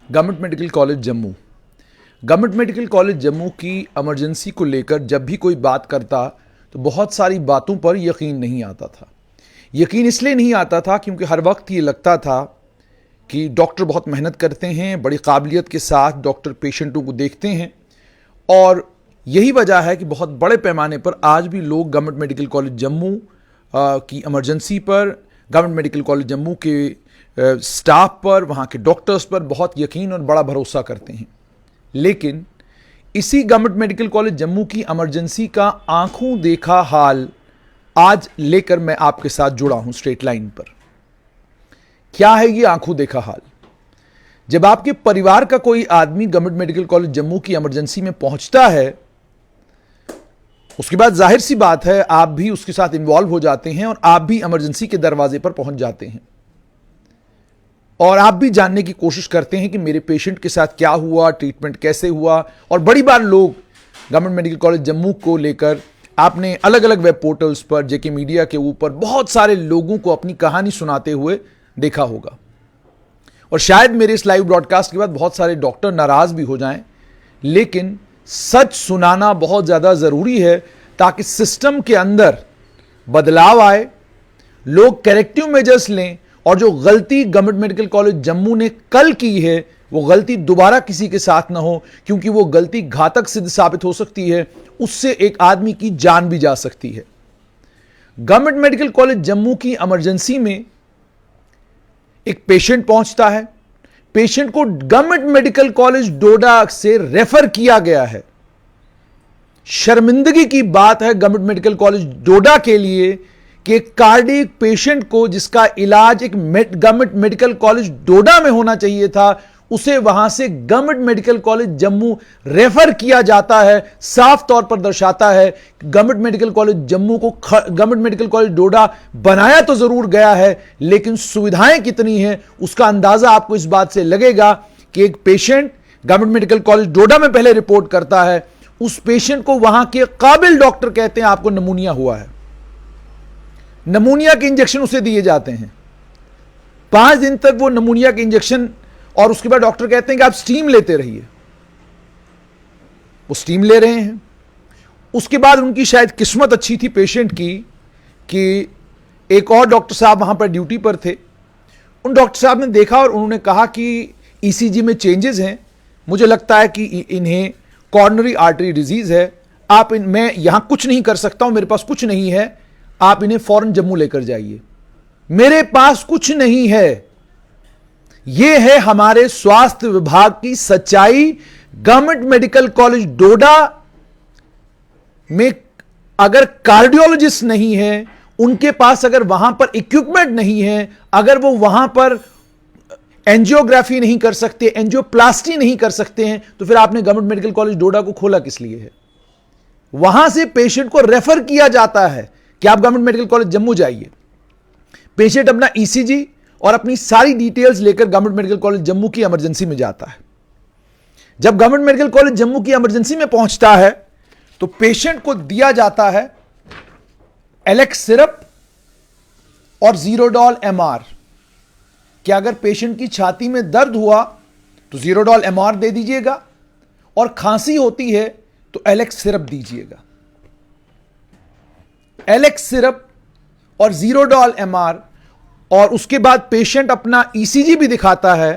Government medical college Jammu. Government medical college Jammu की emergency को लेकर जब भी कोई बात करता तो बहुत सारी बातों पर यकीन नहीं आता था। यकीन इसलिए नहीं आता था क्योंकि हर वक्त ये लगता था कि डॉक्टर बहुत मेहनत करते हैं, बड़ी काबिलियत के साथ डॉक्टर पेशेंटों को देखते हैं, और यही वजह है कि बहुत बड़े पैमाने पर आज भी लोग गवर्नमेंट मेडिकल कॉलेज जम्मू की इमरजेंसी पर, गवर्नमेंट मेडिकल कॉलेज जम्मू के स्टाफ पर, वहाँ के डॉक्टर्स पर बहुत यकीन और बड़ा भरोसा करते हैं। लेकिन इसी गवर्नमेंट मेडिकल कॉलेज जम्मू की इमरजेंसी का आंखों देखा हाल आज लेकर मैं आपके साथ जुड़ा हूं स्ट्रेट लाइन पर। क्या है ये आंखों देखा हाल? जब आपके परिवार का कोई आदमी गवर्नमेंट मेडिकल कॉलेज जम्मू की इमरजेंसी में पहुंचता है, उसके बाद जाहिर सी बात है आप भी उसके साथ इन्वॉल्व हो जाते हैं और आप भी इमरजेंसी के दरवाजे पर पहुंच जाते हैं और आप भी जानने की कोशिश करते हैं कि मेरे पेशेंट के साथ क्या हुआ, ट्रीटमेंट कैसे हुआ। और बड़ी बार लोग गवर्नमेंट मेडिकल कॉलेज जम्मू को लेकर आपने अलग अलग वेब पोर्टल्स पर, जेके मीडिया के ऊपर बहुत सारे लोगों को अपनी कहानी सुनाते हुए देखा होगा। और शायद मेरे इस लाइव ब्रॉडकास्ट के बाद बहुत सारे डॉक्टर नाराज भी हो जाएं, लेकिन सच सुनाना बहुत ज्यादा जरूरी है ताकि सिस्टम के अंदर बदलाव आए, लोग करेक्टिव मेजर्स लें और जो गलती गवर्नमेंट मेडिकल कॉलेज जम्मू ने कल की है वो गलती दोबारा किसी के साथ ना हो, क्योंकि वो गलती घातक सिद्ध साबित हो सकती है, उससे एक आदमी की जान भी जा सकती है। गवर्नमेंट मेडिकल कॉलेज जम्मू की इमरजेंसी में एक पेशेंट पहुंचता है। पेशेंट को गवर्नमेंट मेडिकल कॉलेज डोडा से रेफर किया गया है। शर्मिंदगी की बात है गवर्नमेंट मेडिकल कॉलेज डोडा के लिए कि कार्डियक पेशेंट को जिसका इलाज एक गवर्नमेंट मेडिकल कॉलेज डोडा में होना चाहिए था, उसे वहां से government medical college Jammu refer किया जाता है। साफ तौर पर दर्शाता है कि गवर्नमेंट मेडिकल कॉलेज जम्मू को गवर्नमेंट मेडिकल कॉलेज डोडा बनाया तो जरूर गया है, लेकिन सुविधाएं कितनी हैं उसका अंदाजा आपको इस बात से लगेगा कि एक पेशेंट गवर्नमेंट मेडिकल कॉलेज डोडा में पहले रिपोर्ट करता है, उस पेशेंट को वहां के काबिल डॉक्टर कहते हैं आपको निमोनिया हुआ है। निमोनिया के इंजेक्शन उसे दिए जाते हैं, 5 दिन तक वो निमोनिया के इंजेक्शन, और उसके बाद डॉक्टर कहते हैं कि आप स्टीम लेते रहिए। वो स्टीम ले रहे हैं। उसके बाद उनकी शायद किस्मत अच्छी थी पेशेंट की कि एक और डॉक्टर साहब वहां पर ड्यूटी पर थे। उन डॉक्टर साहब ने देखा और उन्होंने कहा कि ईसीजी में चेंजेस हैं, मुझे लगता है कि इन्हें कॉर्नरी आर्टरी डिजीज है, मैं यहां कुछ नहीं कर सकता हूं, मेरे पास कुछ नहीं है, आप इन्हें फौरन जम्मू लेकर जाइए। मेरे पास कुछ नहीं है, यह है हमारे स्वास्थ्य विभाग की सच्चाई। गवर्नमेंट मेडिकल कॉलेज डोडा में अगर कार्डियोलॉजिस्ट नहीं है, उनके पास अगर वहां पर इक्विपमेंट नहीं है, अगर वो वहां पर एंजियोग्राफी नहीं कर सकते, एंजियोप्लास्टी नहीं कर सकते हैं, तो फिर आपने गवर्नमेंट मेडिकल कॉलेज डोडा को खोला किस लिए है? वहां से पेशेंट को रेफर किया जाता है कि आप गवर्नमेंट मेडिकल कॉलेज जम्मू जाइए। पेशेंट अपना ईसीजी और अपनी सारी डिटेल्स लेकर गवर्नमेंट मेडिकल कॉलेज जम्मू की इमरजेंसी में जाता है। जब गवर्नमेंट मेडिकल कॉलेज जम्मू की इमरजेंसी में पहुंचता है तो पेशेंट को दिया जाता है एलेक्स सिरप और जीरोडॉल एमआर। कि अगर पेशेंट की छाती में दर्द हुआ तो जीरोडॉल एमआर दे दीजिएगा, और खांसी होती है तो एलेक्स सिरप दीजिएगा। एलेक्स सिरप और जीरोडॉल एमआर, और उसके बाद पेशेंट अपना ईसीजी भी दिखाता है।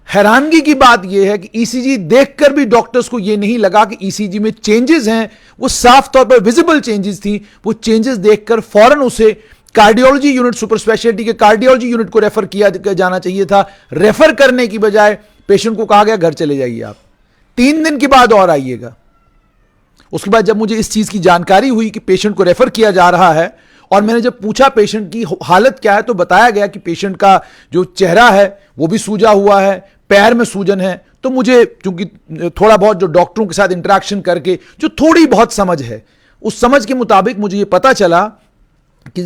हैरानगी की बात यह है कि ईसीजी देखकर भी डॉक्टर्स को यह नहीं लगा कि ईसीजी में चेंजेस हैं, वो साफ तौर पर विजिबल चेंजेस थी। वो चेंजेस देखकर फौरन उसे कार्डियोलॉजी यूनिट, सुपर स्पेशलिटी के कार्डियोलॉजी यूनिट को रेफर किया जाना चाहिए था। रेफर करने की बजाय पेशेंट को कहा गया घर चले जाइए, आप 3 दिन के बाद और आइएगा। उसके बाद जब मुझे इस चीज की जानकारी हुई कि पेशेंट को रेफर किया जा रहा है, और मैंने जब पूछा पेशेंट की हालत क्या है, तो बताया गया कि पेशेंट का जो चेहरा है वो भी सूजा हुआ है, पैर में सूजन है। तो मुझे क्योंकि थोड़ा बहुत जो डॉक्टरों के साथ इंटरेक्शन करके जो थोड़ी बहुत समझ है, उस समझ के मुताबिक मुझे ये पता चला कि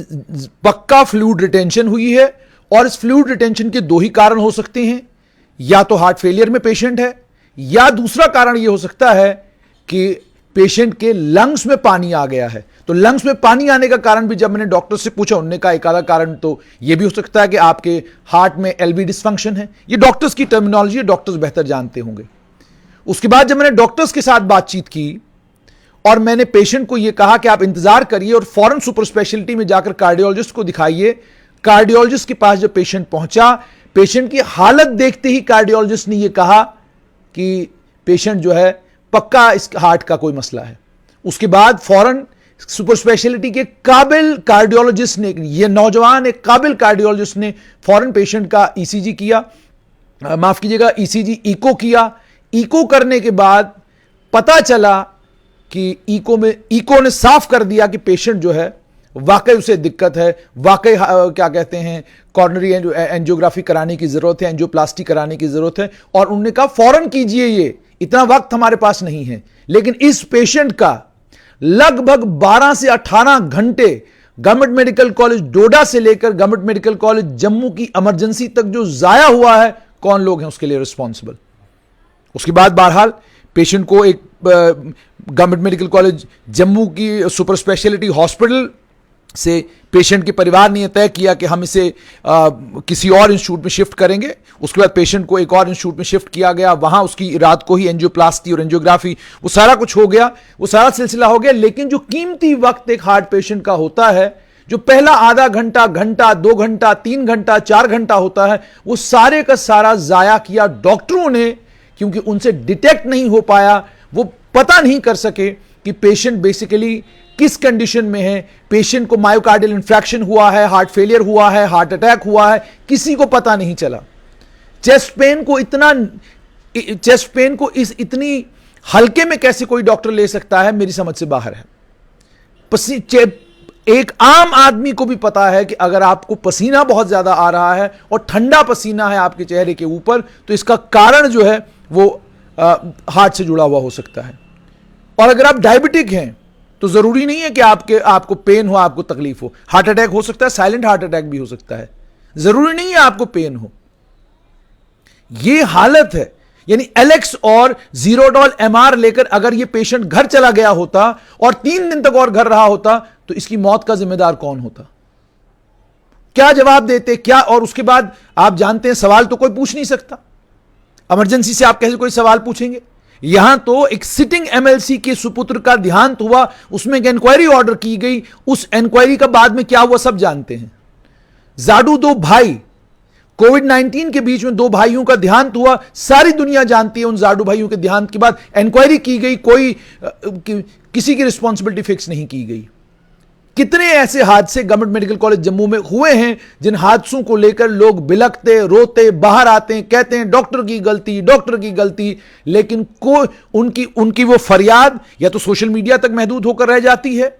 पक्का फ्लूइड रिटेंशन हुई है, और इस फ्लूइड रिटेंशन के 2 ही कारण हो सकते हैं। या तो हार्ट फेलियर में पेशेंट है, या दूसरा कारण यह हो सकता है कि पेशेंट के लंग्स में पानी आ गया है। तो लंग्स में पानी आने का कारण भी जब मैंने डॉक्टर से पूछा, उन्होंने कहा एक आधा कारण तो यह भी हो सकता है कि आपके हार्ट में एलवी डिसफंक्शन है। ये डॉक्टर्स की टर्मिनोलॉजी है, डॉक्टर्स बेहतर जानते होंगे। उसके बाद जब मैंने डॉक्टर्स के साथ बातचीत की और मैंने पेशेंट को यह कहा कि आप इंतजार करिए और फौरन सुपर स्पेशलिटी में जाकर कार्डियोलॉजिस्ट को दिखाइए। कार्डियोलॉजिस्ट के पास जब पेशेंट पहुंचा, पेशेंट की हालत देखते ही कार्डियोलॉजिस्ट ने यह कहा कि पेशेंट जो है पक्का इस हार्ट का कोई मसला है। उसके बाद फौरन सुपर स्पेशलिटी के काबिल कार्डियोलॉजिस्ट ने, ये नौजवान एक काबिल कार्डियोलॉजिस्ट ने फौरन पेशेंट का ईसीजी किया, माफ कीजिएगा ईसीजी इको किया। इको करने के बाद पता चला कि इको ने साफ कर दिया कि पेशेंट जो है वाकई उसे दिक्कत है, वाकई क्या कहते हैं कॉर्नरी एंजियोग्राफी कराने की जरूरत है, एंजियोप्लास्टी कराने की जरूरत है। और उन्होंने कहा फौरन कीजिए, ये इतना वक्त हमारे पास नहीं है। लेकिन इस पेशेंट का लगभग 12 से 18 घंटे गवर्नमेंट मेडिकल कॉलेज डोडा से लेकर गवर्नमेंट मेडिकल कॉलेज जम्मू की इमरजेंसी तक जो जाया हुआ है, कौन लोग हैं उसके लिए रिस्पॉन्सिबल। उसके बाद बहरहाल पेशेंट को एक गवर्नमेंट मेडिकल कॉलेज जम्मू की सुपर स्पेशलिटी हॉस्पिटल से पेशेंट के परिवार ने यह तय किया कि हम इसे किसी और इंस्टीट्यूट में शिफ्ट करेंगे। उसके बाद पेशेंट को एक और इंस्टीट्यूट में शिफ्ट किया गया, वहां उसकी रात को ही एंजियोप्लास्टी और एंजियोग्राफी वो सारा कुछ हो गया, वो सारा सिलसिला हो गया। लेकिन जो कीमती वक्त एक हार्ट पेशेंट का होता है, जो पहला आधा घंटा, घंटा, 2 घंटा, 3 घंटा, 4 घंटा होता है, वो सारे का सारा जाया किया डॉक्टरों ने, क्योंकि उनसे डिटेक्ट नहीं हो पाया, वो पता नहीं कर सके कि पेशेंट बेसिकली किस कंडीशन में है। पेशेंट को मायोकार्डियल इंफ्रैक्शन हुआ है, हार्ट फेलियर हुआ है, हार्ट अटैक हुआ है, किसी को पता नहीं चला। चेस्ट पेन को इतनी हल्के में कैसे कोई डॉक्टर ले सकता है, मेरी समझ से बाहर है। एक आम आदमी को भी पता है कि अगर आपको पसीना बहुत ज्यादा आ रहा है और ठंडा पसीना है आपके चेहरे के ऊपर, तो इसका कारण जो है वो हार्ट से जुड़ा हुआ हो सकता है। और अगर आप डायबिटिक हैं तो जरूरी नहीं है कि आपको पेन हो, आपको तकलीफ हो। हार्ट अटैक हो सकता है, साइलेंट हार्ट अटैक भी हो सकता है, जरूरी नहीं है आपको पेन हो। यह हालत है। यानी एलेक्स और जीरोडॉल एमआर लेकर अगर यह पेशेंट घर चला गया होता और 3 दिन तक और घर रहा होता, तो इसकी मौत का जिम्मेदार कौन होता? क्या जवाब देते क्या? और उसके बाद आप जानते हैं सवाल तो कोई पूछ नहीं सकता। इमरजेंसी से आप कैसे कोई सवाल पूछेंगे? यहां तो एक सिटिंग एमएलसी के सुपुत्र का देहांत हुआ, उसमें एक इंक्वायरी ऑर्डर की गई, उस इंक्वायरी का बाद में क्या हुआ सब जानते हैं। जाडू 2 भाई, कोविड-19 के बीच में 2 भाइयों का देहांत हुआ, सारी दुनिया जानती है। उन जाडू भाइयों के देहांत के बाद इंक्वायरी की गई, कोई किसी की रिस्पॉन्सिबिलिटी फिक्स नहीं की गई। कितने ऐसे हादसे गवर्नमेंट मेडिकल कॉलेज जम्मू में हुए हैं जिन हादसों को लेकर लोग बिलखते, रोते, बाहर आते हैं, कहते हैं डॉक्टर की गलती, डॉक्टर की गलती। लेकिन उनकी वो फरियाद या तो सोशल मीडिया तक महदूद होकर रह जाती है,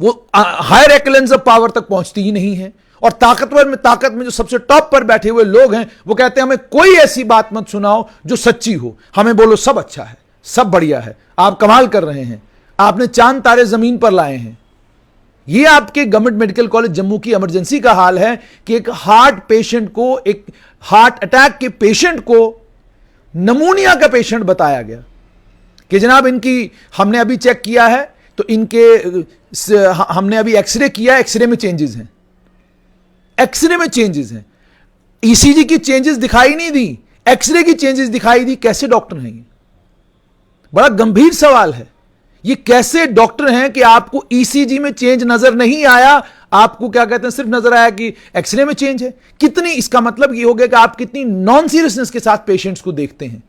वो हायर एक्लेंस ऑफ पावर तक पहुंचती ही नहीं है। और ताकत में जो सबसे टॉप पर बैठे हुए लोग हैं, वो कहते हैं हमें कोई ऐसी बात मत सुनाओ जो सच्ची हो, हमें बोलो सब अच्छा है, सब बढ़िया है, आप कमाल कर रहे हैं, आपने चांद तारे जमीन पर लाए हैं। यह आपके गवर्नमेंट मेडिकल कॉलेज जम्मू की इमरजेंसी का हाल है कि एक हार्ट अटैक के पेशेंट को नमूनिया का पेशेंट बताया गया कि जनाब इनकी हमने अभी चेक किया है, तो हमने अभी एक्सरे किया, एक्सरे में चेंजेस हैं, एक्सरे में चेंजेस हैं, ईसीजी की चेंजेस दिखाई नहीं दी, एक्सरे की चेंजेस दिखाई दी। कैसे डॉक्टर हैं ये? बड़ा गंभीर सवाल है। ये कैसे डॉक्टर हैं कि आपको ईसीजी में चेंज नजर नहीं आया, आपको क्या कहते हैं सिर्फ नजर आया कि एक्सरे में चेंज है। कितनी, इसका मतलब ये हो गया कि आप कितनी नॉन सीरियसनेस के साथ पेशेंट्स को देखते हैं।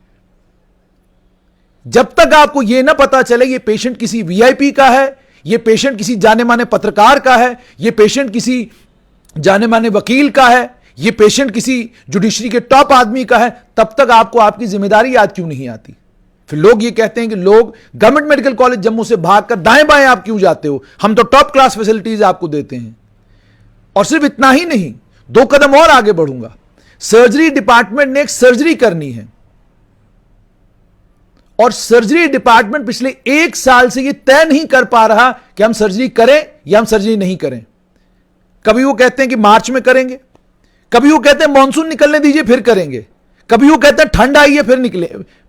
जब तक आपको यह ना पता चले ये पेशेंट किसी वीआईपी का है, ये पेशेंट किसी जाने माने पत्रकार का है, ये पेशेंट किसी जाने माने वकील का है, ये पेशेंट किसी जुडिशरी के टॉप आदमी का है, तब तक आपको आपकी जिम्मेदारी याद क्यों नहीं आती? फिर लोग ये कहते हैं कि लोग गवर्नमेंट मेडिकल कॉलेज जम्मू से भागकर दाएं बाएं आप क्यों जाते हो, हम तो टॉप क्लास फैसिलिटीज आपको देते हैं। और सिर्फ इतना ही नहीं, 2 कदम और आगे बढ़ूंगा। सर्जरी डिपार्टमेंट ने एक सर्जरी करनी है और सर्जरी डिपार्टमेंट पिछले 1 साल से यह तय नहीं कर पा रहा कि हम सर्जरी करें या हम सर्जरी नहीं करें। कभी वो कहते हैं कि मार्च में करेंगे, कभी वो कहते हैं मॉनसून निकलने दीजिए फिर करेंगे, कभी वो कहते हैं ठंड आई है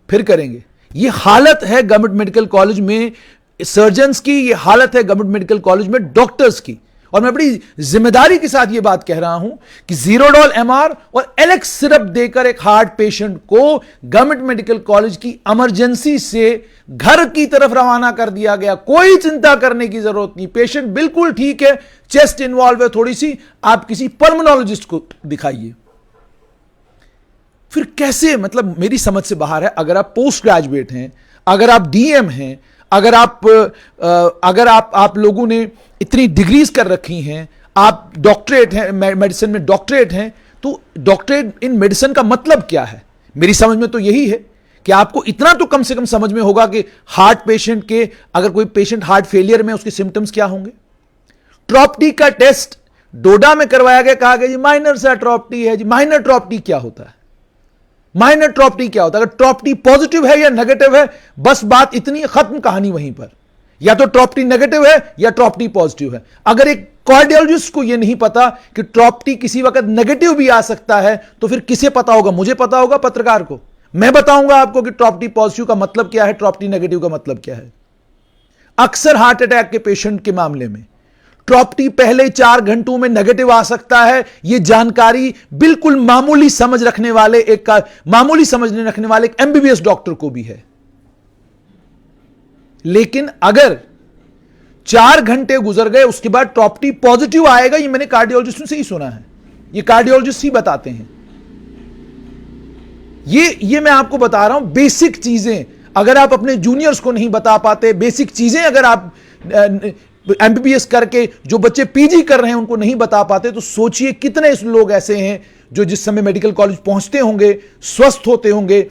फिर करेंगे। ये हालत है गवर्नमेंट मेडिकल कॉलेज में सर्जन्स की, ये हालत है गवर्नमेंट मेडिकल कॉलेज में डॉक्टर्स की। और मैं बड़ी जिम्मेदारी के साथ ये बात कह रहा हूं कि ज़ीरोडॉल एमआर और एलेक्स सिरप देकर एक हार्ट पेशेंट को गवर्नमेंट मेडिकल कॉलेज की इमरजेंसी से घर की तरफ रवाना कर दिया गया। कोई चिंता करने की जरूरत नहीं, पेशेंट बिल्कुल ठीक है, चेस्ट इन्वॉल्व है थोड़ी सी, आप किसी पल्मोनोलॉजिस्ट को दिखाइए। फिर कैसे, मतलब मेरी समझ से बाहर है। अगर आप पोस्ट ग्रेजुएट हैं, अगर आप डीएम हैं, अगर आप लोगों ने इतनी डिग्रीज कर रखी हैं, आप डॉक्टरेट हैं, मेडिसिन में डॉक्टरेट हैं, तो डॉक्टरेट इन मेडिसिन का मतलब क्या है? मेरी समझ में तो यही है कि आपको इतना तो कम से कम समझ में होगा कि हार्ट पेशेंट के, अगर कोई पेशेंट हार्ट फेलियर में, उसके सिम्टम्स क्या होंगे। ट्रॉप्टी का टेस्ट डोडा में करवाया गया, कहा गया जी माइनर सा ट्रॉप्टी है। जी माइनर ट्रॉप्टी क्या होता है? माइनर ट्रॉप्टी क्या होता है? अगर ट्रॉप्टी पॉजिटिव है या नेगेटिव है, बस बात इतनी, खत्म कहानी वहीं पर। या तो ट्रॉप्टी नेगेटिव है या ट्रॉप्टी पॉजिटिव है। अगर एक कार्डियोलॉजिस्ट को यह नहीं पता कि ट्रॉप्टी किसी वक्त नेगेटिव भी आ सकता है, तो फिर किसे पता होगा? मुझे पता होगा, पत्रकार को। मैं बताऊंगा आपको कि ट्रॉप्टी पॉजिटिव का मतलब क्या है, ट्रॉप्टी नेगेटिव का मतलब क्या है। अक्सर हार्ट अटैक के पेशेंट के मामले में ट्रॉप्टी पहले 4 घंटों में नेगेटिव आ सकता है। यह जानकारी बिल्कुल मामूली समझ रखने वाले एक एमबीबीएस डॉक्टर को भी है। लेकिन अगर 4 घंटे गुजर गए, उसके बाद ट्रॉप्टी पॉजिटिव आएगा, ये मैंने कार्डियोलॉजिस्ट से ही सुना है, ये कार्डियोलॉजिस्ट ही बताते हैं। ये मैं आपको बता रहा हूं बेसिक चीजें। अगर आप अपने जूनियर्स को नहीं बता पाते, बेसिक चीजें अगर आप एमबीबीएस करके जो बच्चे पीजी कर रहे हैं उनको नहीं बता पाते, तो सोचिए कितने लोग ऐसे हैं जो जिस समय मेडिकल कॉलेज पहुंचते होंगे, स्वस्थ होते होंगे,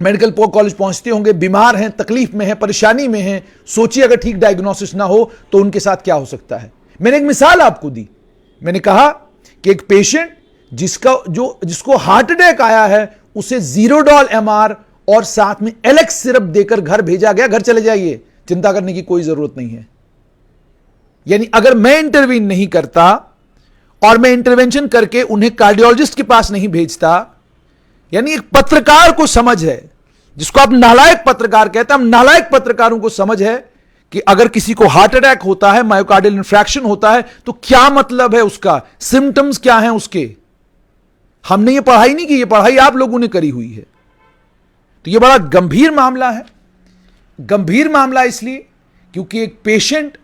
मेडिकल कॉलेज पहुंचते होंगे, बीमार हैं, तकलीफ में हैं, परेशानी में हैं। सोचिए अगर ठीक डायग्नोसिस ना हो तो उनके साथ क्या हो सकता है। मैंने एक मिसाल आपको दी, मैंने कहा कि एक पेशेंट जिसको हार्ट अटैक आया है, उसे ज़ीरोडॉल एमआर और साथ में एलेक्स सिरप देकर घर भेजा गया। घर चले जाइए, चिंता करने की कोई जरूरत नहीं है। यानी अगर मैं इंटरवीन नहीं करता और मैं इंटरवेंशन करके उन्हें कार्डियोलॉजिस्ट के पास नहीं भेजता, यानी एक पत्रकार को समझ है, जिसको आप नालायक पत्रकार कहते हैं, हम नालायक पत्रकारों को समझ है कि अगर किसी को हार्ट अटैक होता है, मायोकार्डियल इन्फ्रैक्शन होता है, तो क्या मतलब है उसका, सिम्टम्स क्या हैं उसके। हमने ये पढ़ाई नहीं की, ये पढ़ाई आप लोगों ने करी हुई है। तो ये बड़ा गंभीर मामला है। गंभीर मामला इसलिए क्योंकि एक पेशेंट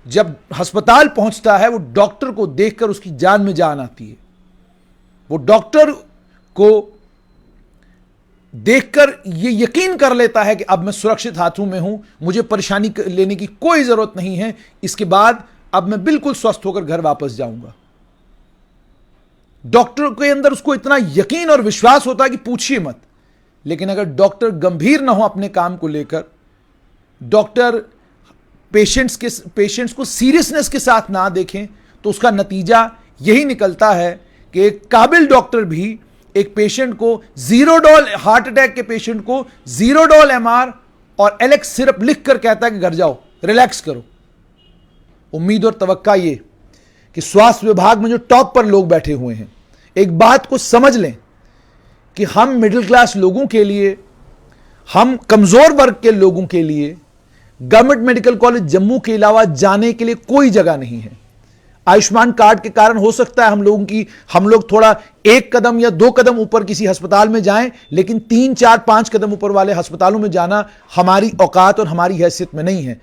जब अस्पताल पहुंचता है, वो डॉक्टर को देखकर उसकी जान में जान आती है। वो डॉक्टर को देखकर ये यकीन कर लेता है कि अब मैं सुरक्षित हाथों में हूं, मुझे परेशानी लेने की कोई जरूरत नहीं है, इसके बाद अब मैं बिल्कुल स्वस्थ होकर घर वापस जाऊंगा। डॉक्टर के अंदर उसको इतना यकीन और विश्वास होता है कि पूछिए मत। लेकिन अगर डॉक्टर गंभीर ना हो अपने काम को लेकर, डॉक्टर पेशेंट्स को सीरियसनेस के साथ ना देखें, तो उसका नतीजा यही निकलता है कि एक काबिल डॉक्टर भी एक पेशेंट को ज़ीरोडॉल, हार्ट अटैक के पेशेंट को ज़ीरोडॉल एमआर और एलेक्स सिरप लिखकर कहता है कि घर जाओ, रिलैक्स करो। उम्मीद और तवक्का ये कि स्वास्थ्य विभाग में जो टॉप पर लोग बैठे हुए हैं, एक बात को समझ लें कि हम मिडिल क्लास लोगों के लिए, हम कमजोर वर्ग के लोगों के लिए गवर्नमेंट मेडिकल कॉलेज जम्मू के अलावा जाने के लिए कोई जगह नहीं है। आयुष्मान कार्ड के कारण हो सकता है हम लोग थोड़ा 1 कदम या 2 कदम ऊपर किसी अस्पताल में जाएं, लेकिन 3, 4, 5 कदम ऊपर वाले अस्पतालों में जाना हमारी औकात और हमारी हैसियत में नहीं है।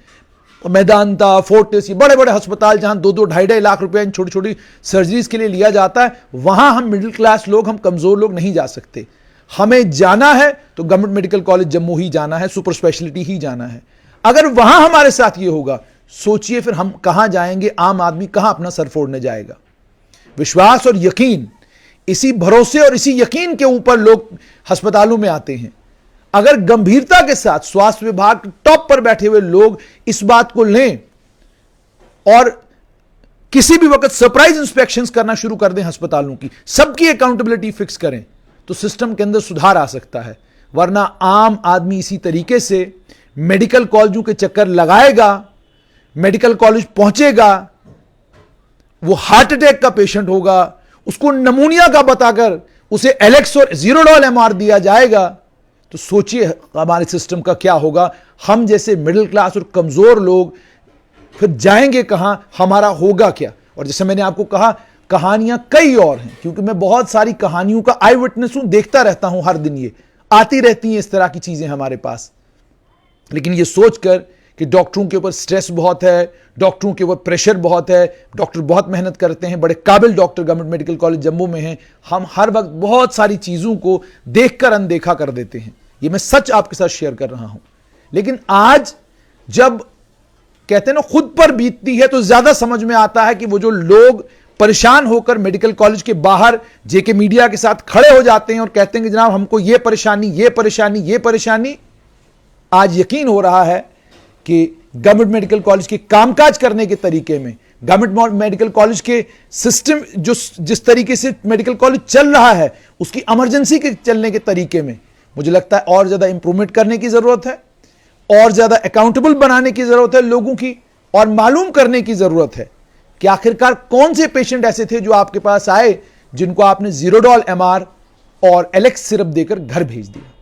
मैदानता, फोर्टिस, ये बड़े बड़े अस्पताल जहां 2-2, 2.5 लाख रुपए इन छोटी छोटी सर्जरीज के लिए लिया जाता है, वहां हम मिडिल क्लास लोग, हम कमजोर लोग नहीं जा सकते। हमें जाना है तो गवर्नमेंट मेडिकल कॉलेज जम्मू ही जाना है, सुपर स्पेशलिटी ही जाना है। अगर वहां हमारे साथ ये होगा, सोचिए फिर हम कहां जाएंगे, आम आदमी कहां अपना सर फोड़ने जाएगा। विश्वास और यकीन, इसी भरोसे और इसी यकीन के ऊपर लोग अस्पतालों में आते हैं। अगर गंभीरता के साथ स्वास्थ्य विभाग टॉप पर बैठे हुए लोग इस बात को लें और किसी भी वक्त सरप्राइज इंस्पेक्शंस करना शुरू कर दें अस्पतालों की, सबकी अकाउंटेबिलिटी फिक्स करें, तो सिस्टम के अंदर सुधार आ सकता है। वरना आम आदमी इसी तरीके से मेडिकल कॉलेजों के चक्कर लगाएगा, मेडिकल कॉलेज पहुंचेगा, वो हार्ट अटैक का पेशेंट होगा, उसको नमूनिया का बताकर उसे एलेक्स और ज़ीरोडॉल एमआर दिया जाएगा, तो सोचिए हमारे सिस्टम का क्या होगा। हम जैसे मिडिल क्लास और कमजोर लोग फिर जाएंगे कहां, हमारा होगा क्या। और जैसे मैंने आपको कहा, कहानियां कई और हैं, क्योंकि मैं बहुत सारी कहानियों का आई विटनेस हूं, देखता रहता हूं हर दिन, ये आती रहती हैं इस तरह की चीजें हमारे पास। लेकिन ये सोचकर कि डॉक्टरों के ऊपर स्ट्रेस बहुत है, डॉक्टरों के ऊपर प्रेशर बहुत है, डॉक्टर बहुत मेहनत करते हैं, बड़े काबिल doctor government medical college Jammu में हैं, हम हर वक्त बहुत सारी चीजों को देखकर अनदेखा कर देते हैं। ये मैं सच आपके साथ शेयर कर रहा हूं। लेकिन आज जब कहते हैं ना खुद पर बीतती है, तो ज्यादा समझ में आता है कि वो जो लोग परेशान होकर मेडिकल कॉलेज के बाहर जेके मीडिया के साथ खड़े हो जाते हैं और कहते हैं कि जनाब हमको ये परेशानी, ये परेशानी, ये परेशानी, आज यकीन हो रहा है कि गवर्नमेंट मेडिकल कॉलेज के कामकाज करने के तरीके में, गवर्नमेंट मेडिकल कॉलेज के सिस्टम जो जिस तरीके से मेडिकल कॉलेज चल रहा है, उसकी इमरजेंसी के चलने के तरीके में मुझे लगता है और ज्यादा इंप्रूवमेंट करने की जरूरत है, और ज्यादा अकाउंटेबल बनाने की जरूरत है लोगों की, और मालूम करने की जरूरत है कि आखिरकार कौन से पेशेंट ऐसे थे जो आपके पास आए जिनको आपने ज़ीरोडॉल MR और एलेक्स सिरप देकर घर भेज दिया।